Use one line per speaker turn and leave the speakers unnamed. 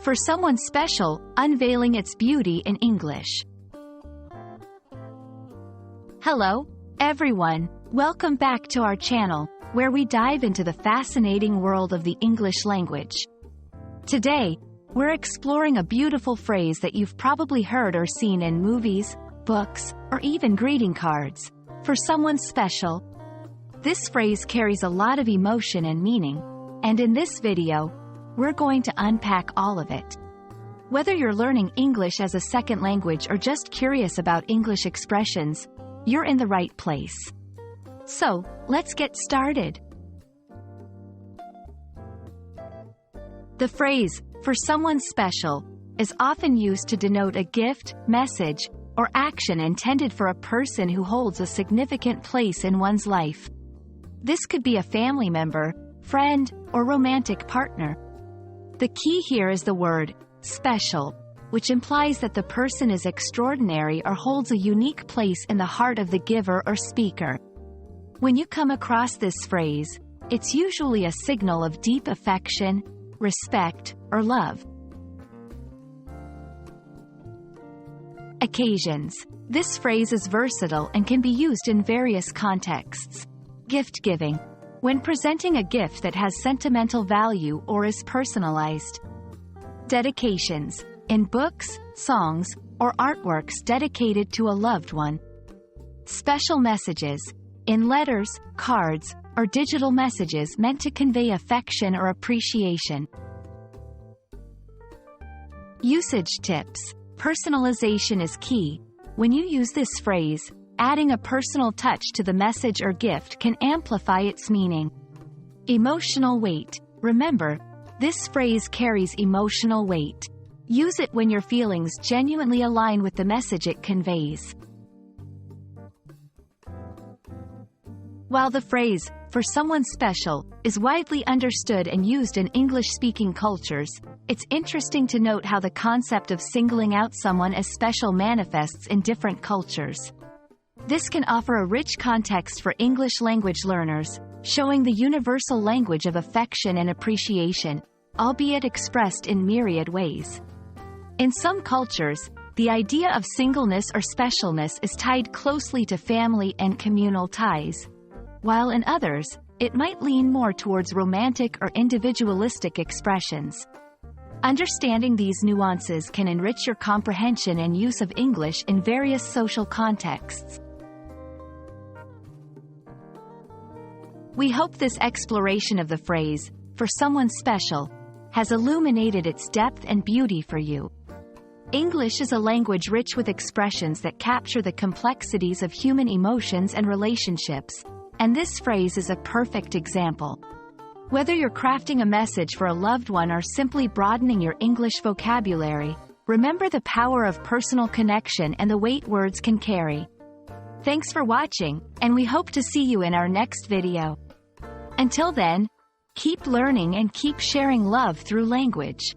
For someone special, unveiling its beauty in English. Hello, everyone. Welcome back to our channel, where we dive into the fascinating world of the English language. Today, we're exploring a beautiful phrase that you've probably heard or seen in movies, books, or even greeting cards. For someone special. This phrase carries a lot of emotion and meaning, and in this video, we're going to unpack all of it. Whether you're learning English as a second language or just curious about English expressions, you're in the right place. So, let's get started. The phrase, for someone special, is often used to denote a gift, message, or action intended for a person who holds a significant place in one's life. This could be a family member, friend, or romantic partner. The key here is the word, special, which implies that the person is extraordinary or holds a unique place in the heart of the giver or speaker. When you come across this phrase, it's usually a signal of deep affection, respect, or love. Occasions. This phrase is versatile and can be used in various contexts. Gift giving. When presenting a gift that has sentimental value or is personalized. Dedications. In books, songs, or artworks dedicated to a loved one. Special messages. In letters, cards, or digital messages meant to convey affection or appreciation. Usage tips. Personalization is key. When you use this phrase, adding a personal touch to the message or gift can amplify its meaning. Emotional weight. Remember, this phrase carries emotional weight. Use it when your feelings genuinely align with the message it conveys. While the phrase, for someone special, is widely understood and used in English-speaking cultures, it's interesting to note how the concept of singling out someone as special manifests in different cultures. This can offer a rich context for English language learners, showing the universal language of affection and appreciation, albeit expressed in myriad ways. In some cultures, the idea of singleness or specialness is tied closely to family and communal ties, while in others, it might lean more towards romantic or individualistic expressions. Understanding these nuances can enrich your comprehension and use of English in various social contexts. We hope this exploration of the phrase, for someone special, has illuminated its depth and beauty for you. English is a language rich with expressions that capture the complexities of human emotions and relationships, and this phrase is a perfect example. Whether you're crafting a message for a loved one or simply broadening your English vocabulary, remember the power of personal connection and the weight words can carry. Thanks for watching, and we hope to see you in our next video. Until then, keep learning and keep sharing love through language.